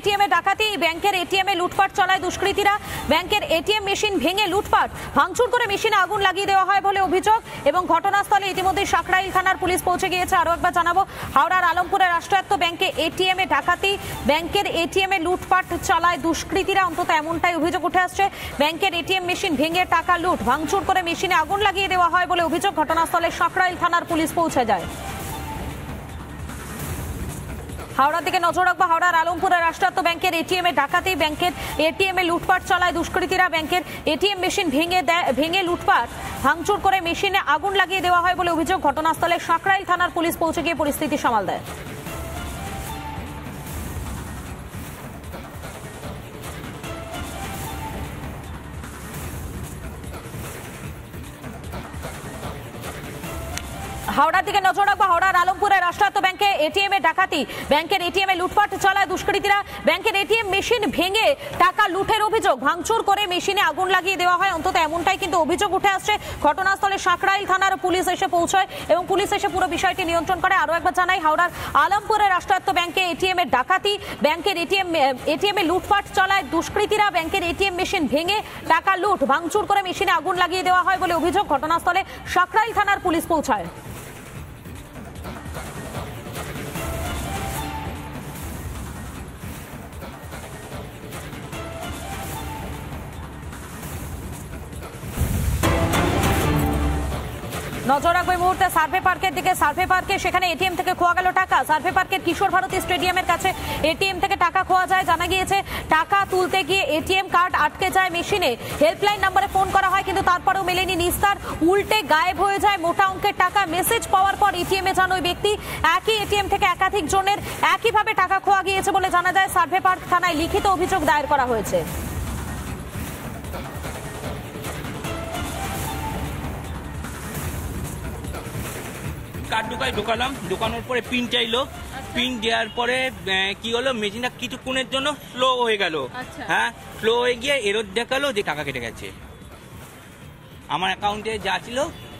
ATM এ ডাকাতি, ব্যাংকের ATM এ লুটপাট চালায় দুষ্কৃতীরা। ব্যাংকের এটিএম মেশিন ভেঙে লুটপাট, ভাঙচুর করে মেশিনে আগুন লাগিয়ে দেওয়া হয় বলে অভিযোগ এবং ঘটনাস্থলে ইতিমধ্যে সাকরাইল থানার পুলিশ পৌঁছে গিয়েছে। আরো একবার জানাবো, হাওড়ার আলমপুরের রাষ্ট্রায়ত্ত ব্যাংকে এটিএম এ ডাকাতি, ব্যাংকের এটিএম এ লুটপাট চালায় দুষ্কৃতীরা, অন্তত এমনটাই অভিযোগ উঠে আসছে। ব্যাংকের এটিএম মেশিন ভেঙে টাকা লুট, ভাঙচুর করে মেশিনে আগুন লাগিয়ে দেওয়া হয় বলে অভিযোগ। ঘটনাস্থলে সাকরাইল থানার পুলিশ পৌঁছে যায়। হাওড়ার দিকে নজর রাখবো, হাওড়ার আলমপুরের রাষ্ট্রায়ত্ত ব্যাংকের এটিএম এ ডাকাতি, ব্যাংকের এটিএম এ লুটপাট চালায় দুষ্কৃতীরা। ব্যাংকের এটিএম মেশিন ভেঙে লুটপাট, ভাঙচুর করে মেশিনে আগুন লাগিয়ে দেওয়া হয় বলে অভিযোগ। ঘটনাস্থলে সাকরাইল থানার পুলিশ পৌঁছে গিয়ে পরিস্থিতি সামাল দেয়। হাওড়ার দিকে নজর রাখবো, হাওড়ার আলমপুরের রাষ্ট্রায়ত্ত ব্যাংকে এটিএম এ ডাকাতি, ব্যাংকের এটিএম এ লুটপাট চালায় দুষ্কৃতীরা। ব্যাংকের এটিএম মেশিন ভেঙে টাকা লুটের অভিযোগ, ভাঙচুর করে মেশিনে আগুন লাগিয়ে দেওয়া হয়, অন্তত এমনটাই কিন্তু অভিযোগ উঠে আসছে। ঘটনাস্থলে সাকরাইল থানার পুলিশ এসে পৌঁছয় এবং পুলিশ এসে পুরো বিষয়টি নিয়ন্ত্রণ করে। আরো একবার জানাই, হাওড়ার আলমপুরের রাষ্ট্রায়ত্ত ব্যাংকে এটিএম এ ডাকাতি, ব্যাংকের এটিএম এ লুটপাট চালায় দুষ্কৃতীরা। ব্যাংকের এটিএম মেশিন ভেঙে টাকা লুট, ভাঙচুর করে মেশিনে আগুন লাগিয়ে দেওয়া হয় বলে অভিযোগ। ঘটনাস্থলে সাকরাইল থানার পুলিশ পৌঁছায়। নজর রাখবো এই মুহূর্তে সার্ভে পার্কের দিকে। সার্ভে পার্কে সেখানে এটিএম থেকে খোয়া গেল টাকা। সার্ভে পার্কের কিশোর ভারতী স্টেডিয়ামের কাছে এটিএম থেকে টাকা খোয়া যায়। জানা গিয়েছে টাকা তুলতে গিয়ে এটিএম কার্ড আটকে যায় মেশিনে। হেল্পলাইন নম্বরে ফোন করা হয় কিন্তু তারপরেও মেলেনি নিস্তার, উল্টে গায়েব হয়ে যায় মোটা অঙ্কের টাকা। মেসেজ পাওয়ার পর এটিএমে যান ওই ব্যক্তি। একই এটিএম থেকে একাধিক জনের একইভাবে টাকা খোয়া গিয়েছে বলে জানা যায়। সার্ভে পার্ক থানায় লিখিত অভিযোগ দায়ের করা হয়েছে। কার্ড ঢোকালাম, ঢোকানোর পরে পিন চাইলো, পিন দেওয়ার পরে কি হলো, মেশিনটা কিছুক্ষণের জন্য স্লো হয়ে গেল। হ্যাঁ, স্লো হয়ে গিয়ে এরর দেখালো যে টাকা কেটে গেছে। আমার অ্যাকাউন্টে যা ছিল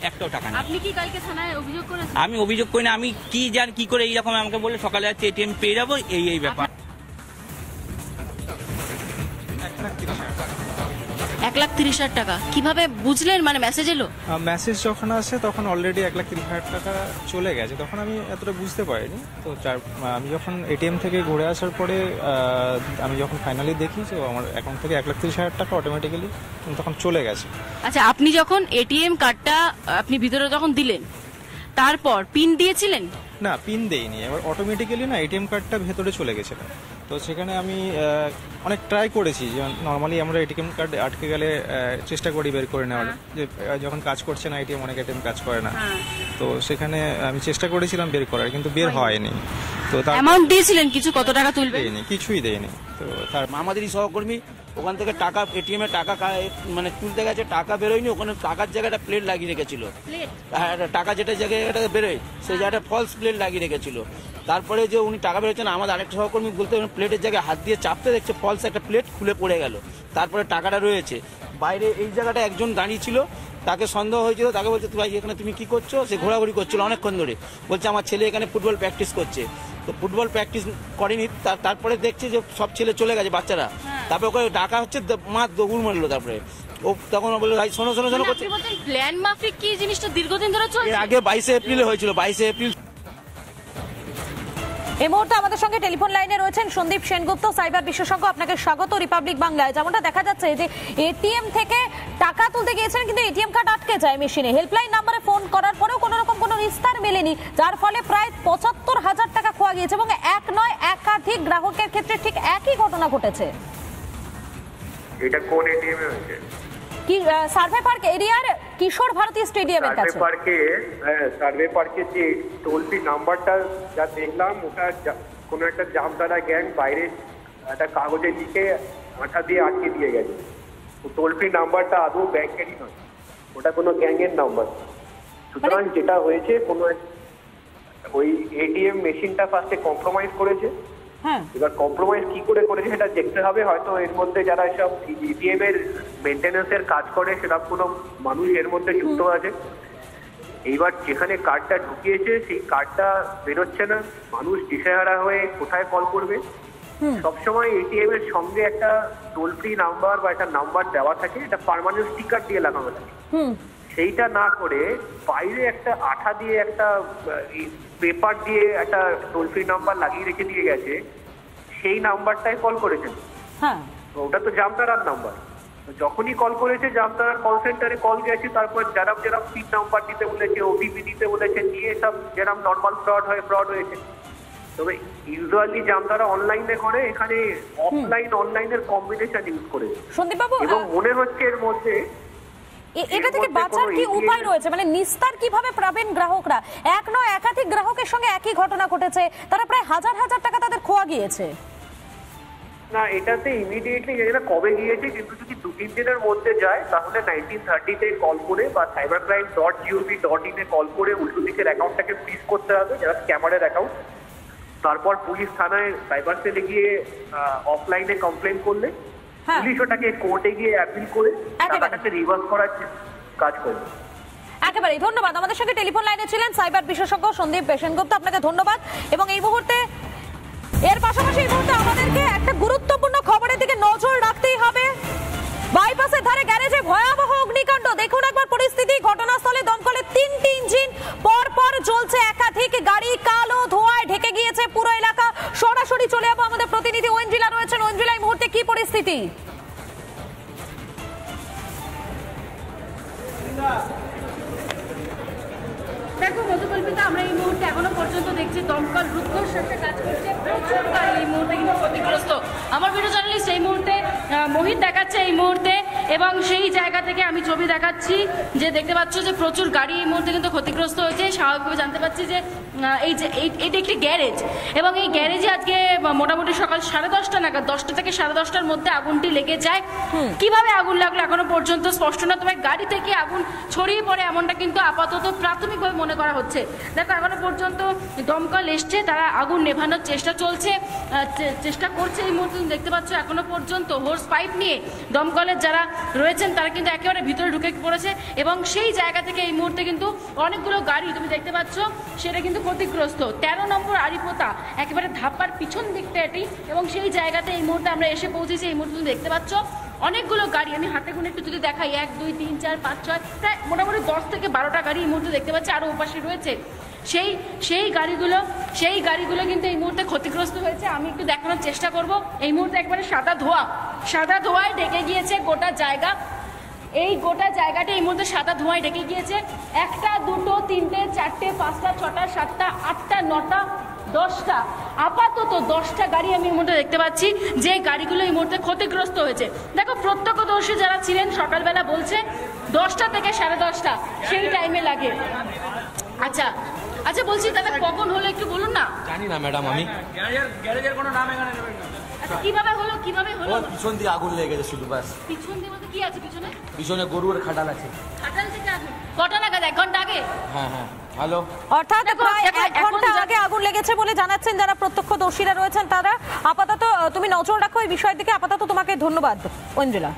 একটাও টাকা নেই। আপনি কি কালকে থানায় অভিযোগ করেছেন? আমি অভিযোগ করি না, আমি কি জানি কি করে এইরকম আমাকে বললে সকালে যাচ্ছে এটিএম পেয়ে যাবো, এই ব্যাপার। 1,30,000 টাকা কিভাবে বুঝলেন? মানে মেসেজ এলো? মেসেজ যখন আসে তখন অলরেডি 1,30,000 টাকা চলে গেছে, তখন আমি এতটা বুঝতে পারিনি। তো আমি যখন এটিএম থেকে ঘুরে আসার পরে আমি যখন ফাইনালি দেখি যে আমার অ্যাকাউন্ট থেকে 1,30,000 টাকা অটোমেটিক্যালি তখন চলে গেছে। আচ্ছা, আপনি যখন এটিএম কার্ডটা আপনি ভিতরে যখন দিলেন তারপর পিন দিয়েছিলেন? না, পিন দেইনি, এবার অটোমেটিক্যালি না এটিএম কার্ডটা ভেতরে চলে গেছে। তো সেখানে আমি অনেক ট্রাই করেছি, নর্মালি আমরা এটিএম কার্ড আটকে গেলে চেষ্টা করি বের করে নেওয়ার, যে যখন কাজ করছে না এটিএম, অনেক এটিএম কাজ করে না। তো সেখানে আমি চেষ্টা করেছিলাম বের করার, কিন্তু বের হয়নি। তো তার অ্যামাউন্ট দিয়েছিলেন কিছু, কত টাকা তুলবেন? দেইনি, কিছুই দেইনি। তো তার আমাদেরই সহকর্মী ওখান থেকে টাকা এটিএম এ টাকা মানে তুলতে গেছে, টাকা বেরোয়নি, ওখানে টাকার জায়গাটা প্লেট লাগিয়ে রেখেছিল। টাকা যেটা জায়গাটা বেরোয় সেই জায়গাটা ফলস প্লেট লাগিয়ে রেখেছিল। তারপরে যে উনি টাকা বেরোচ্ছেন, আমাদের আরেকটা সহকর্মী বলতে প্লেটের জায়গায় হাত দিয়ে চাপতে দেখছে ফলস একটা প্লেট খুলে পড়ে গেল। তারপরে টাকাটা রয়েছে বাইরে, এই জায়গাটা একজন দাঁড়িয়ে ছিল, তাকে সন্দেহ হয়েছিল, তাকে বলছে ভাই এখানে তুমি কি করছো? সে ঘোরাঘুরি করছিল অনেকক্ষণ ধরে, বলছে আমার ছেলে এখানে ফুটবল প্র্যাকটিস করছে। তো ফুটবল প্র্যাকটিস করেনি, তারপরে দেখছে যে সব ছেলে চলে গেছে বাচ্চারা, তারপরে ওকে ডাকা হচ্ছে, মা দৌড় মারলো। তারপরে ও তখন বললো ভাই শোনো শোনো শোনো করছে। প্ল্যান মাফিক কি জিনিসটা দীর্ঘদিন ধরে চলছে? আগে 22 এপ্রিলে হয়েছিল, 22 এপ্রিল। এই মুহূর্তে আমাদের সঙ্গে টেলিফোন লাইনে রয়েছেন সন্দীপ সেনগুপ্ত, সাইবার বিশেষজ্ঞ। আপনাকে স্বাগত রিপাবলিক বাংলায়। যেমনটা দেখা যাচ্ছে যে এটিএম থেকে টাকা তুলতে গিয়েছেন কিন্তু এটিএম কার্ড আটকে যায় মেশিনে। হেল্পলাইন নাম্বারে ফোন করার পরেও কোনো রকম কোনো নিস্তার মেলেনি, যার ফলে প্রায় 75,000 টাকা খোয়া গিয়েছে এবং এক নয় একাধিক গ্রাহকের ক্ষেত্রে ঠিক একই ঘটনা ঘটেছে। এটা কোন এটিএম এ হয়েছে? কি সার্ভে পার্ক এরিয়ার কিশোর ভারতী স্টেডিয়ামের কাছে। সার্ভে পার্কের যে টোল ফ্রি নাম্বারটা যা দেখলাম, ওটা কোনো একটা জামদারা গ্যাং বাইরে একটা কাগজে লিখে আঠা দিয়ে আটকে দিয়ে গেছে। টোল ফ্রি নাম্বারটা আদৌ ব্যাংকেরই নয়, ওটা কোনো গ্যাংয়ের নাম্বার। সুতরাং যেটা হয়েছে, কোনো ওই এটিএম মেশিনটা ফার্স্টে কম্প্রোমাইজ করেছে। এবার কম্প্রোমাইজ কি করে করেছে সেটা দেখতে হবে। হয়তো এর মধ্যে যারা সব এটিএম এর মেনটেন্যান্সের কাজ করে সেরকম কোনো মানুষ এর মধ্যে যুক্ত আছে। এইবার যেখানে কার্ডটা ঢুকিয়েছে সেই কার্ডটা বেরোচ্ছে না, মানুষ দিশেহারা হয়ে কোথায় কল করবে। সবসময় এটিএম এর সঙ্গে একটা টোল ফ্রি নাম্বার বা একটা নাম্বার দেওয়া থাকে, এটা পার্মানেন্ট স্টিকার দিয়ে লাগানো থাকে। সেইটা না করে বাইরে একটা আঠা দিয়ে একটা পেপার দিয়ে একটা টোল ফ্রি নাম্বার লাগিয়ে রেখে দিয়ে গেছে, সেই নাম্বারটাই কল করেছেন। তো ওটা তো জামতারার নাম্বার। যখনই কল করেছে জামতারার কল সেন্টারে কল গেছে, তারপর যারা পিন নাম্বার দিতে বলেছে, ওটিপি দিতে বলেছে, দিয়ে সব যেরকম নর্মাল ফ্রড হয়েছে। তবে ইউজুয়ালি জামতারা অনলাইনে করে, এখানে অফলাইন অনলাইনের কম্বিনেশন ইউজ করে। সন্দীপবাবু, এবং মনে হচ্ছে এর মধ্যে এটা থেকে বাঁচার কি উপায় রয়েছে? মানে নিস্তার কিভাবে পাবেন গ্রাহকরা? এক নয় একাধিক গ্রাহকের সঙ্গে একই ঘটনা ঘটেছে, তারা প্রায় হাজার হাজার টাকা তাদের খোয়া গিয়েছে। না, এটাতে ইমিডিয়েটলি জানি না কবে গিয়েছে, কিন্তু যদি 2-3 দিনের মধ্যে যায় তাহলে 1930-তে কল করে বা cybercrime.gov.in এ কল করে উল্টো দিকের অ্যাকাউন্টটাকে ফ্রিজ করতে হবে, যারা স্ক্যামারের অ্যাকাউন্ট। তারপর পুলিশ থানায় সাইবার সেলে গিয়ে অফলাইনে কমপ্লেন করলে পুলিশ ওটাকে কোর্টে গিয়ে অ্যাপিল করে টাকাটাকে রিভার্স করার কাজ করবে। একেবারে ধন্যবাদ। আমাদের সঙ্গে টেলিফোন লাইনে ছিলেন সাইবার বিশেষজ্ঞ সন্দীপ সেনগুপ্ত, আপনাকে ধন্যবাদ। এবং এই মুহূর্তে এর পাশাপাশি এই মুহূর্তে আমাদেরকে একটা গুরুত্বপূর্ণ খবরের দিকে নজর রাখতেই হবে। বাইপাসের ধারে গ্যারেজে ভয়াবহ অগ্নিকাণ্ড। দেখুন একবার পরিস্থিতি। ঘটনাস্থলে দমকলের 3টি ইঞ্জিন পর পর জ্বলছে, একাধিক গাড়ি কালো ধোঁয়ায় ঢেকে গিয়েছে পুরো এলাকা। সরাসরি চলে যাবো আমাদের প্রতিনিধি ঐন্দ্রিলা রয়েছেন। ঐন্দ্রিলা, এই মুহূর্তে কি পরিস্থিতি? দেখো মধুকল্পিতা, আমরা এই মুহূর্তে এখনো পর্যন্ত দেখছি দমকল রুদ্ধশ্বাসে কাজ করছে, প্রচুর গাড়ি এই মুহূর্তে কিন্তু ক্ষতিগ্রস্ত। আমার ভিডিও জার্নালিস্ট এই মুহূর্তে মোহিত দেখাচ্ছে এই মুহূর্তে, এবং সেই জায়গা থেকে আমি ছবি দেখাচ্ছি যে দেখতে পাচ্ছ যে প্রচুর গাড়ি এই মুহূর্তে কিন্তু ক্ষতিগ্রস্ত হয়েছে। স্বাভাবিকভাবে জানতে পারছি যে এইটা একটি গ্যারেজ, এবং এই গ্যারেজে আজকে মোটামুটি সকাল 10:30 নাগাদ, 10টা থেকে 10:30টার মধ্যে আগুনটি লেগে যায়। কিভাবে আগুন লাগলো এখনো পর্যন্ত স্পষ্ট না, তবে গাড়ি থেকে আগুন ছড়িয়ে পড়ে এমনটা কিন্তু আপাতত প্রাথমিকভাবে মনে করা হচ্ছে। দেখো এখনো পর্যন্ত দমকল এসছে, তারা আগুন নেভানোর চেষ্টা করছে। এই মুহূর্তে দেখতে পাচ্ছ এখনো পর্যন্ত হোস পাইপ নিয়ে দমকলের যারা রয়েছেন তারা কিন্তু একেবারে ভিতরে ঢুকে পড়েছে, এবং সেই জায়গা থেকে এই মুহূর্তে কিন্তু অনেকগুলো গাড়ি তুমি দেখতে পাচ্ছ সেটা কিন্তু ক্ষতিগ্রস্ত। 13 নম্বর আরিপোতা একেবারে ধাপ্পার পিছন দিকটা এটি, এবং সেই জায়গাতে এই মুহূর্তে আমরা এসে পৌঁছেছি। এই মুহূর্তে তুমি দেখতে পাচ্ছ অনেকগুলো গাড়ি, আমি হাতে গুনে একটু যদি দেখাই, 1, 2, 3, 4, 5, 6 প্রায় মোটামুটি 10 থেকে 12টা গাড়ি এই মুহূর্তে দেখতে পাচ্ছি, আরো ওপাশে রয়েছে। সেই গাড়িগুলো কিন্তু এই মুহূর্তে ক্ষতিগ্রস্ত হয়েছে। আমি একটু দেখানোর চেষ্টা করব। এই মুহূর্তে একবারে সাদা ধোঁয়ায় ঢেকে গিয়েছে গোটা জায়গা। এই গোটা জায়গাটা এই মুহূর্তে সাদা ধোঁয়ায় ঢেকে গিয়েছে। 1টা 2টো 3টে 4টে 5টা 6টা 7টা 8টা 9টা 10টা, আপাতত 10টা গাড়ি আমি এই মুহূর্তে দেখতে পাচ্ছি যে গাড়িগুলো এই মুহূর্তে ক্ষতিগ্রস্ত হয়েছে। দেখো প্রত্যক্ষদর্শী যারা ছিলেন সকালবেলা বলছে 10টা থেকে 10:30টা সেই টাইমে লাগে। আচ্ছা বলছি দাদা কখন হলো একটু বলুন না। জানি না ম্যাডাম, আমি গ্যারেজের কোনো নাম এখানে নেবেন না। আচ্ছা কিভাবে হলো? পিছন দিয়ে আগুন লেগে গেছে শুধু, ব্যাস। পিছন দিয়ে বলতে কি আছে? পিছনে গরুর খাটাল আছে। খাটাল থেকে আগুন কটা নাগাদ? 1 ঘন্টা আগে? হ্যাঁ। হ্যালো, অর্থাৎ প্রায় 1 ঘন্টা আগে আগুন লেগেছে বলে জানাচ্ছেন যারা প্রত্যক্ষদর্শীরা রয়েছেন তারা। আপাতত তুমি নজর রাখো এই বিষয়ের দিকে। আপাতত তোমাকে ধন্যবাদ ঐন্দ্রিলা।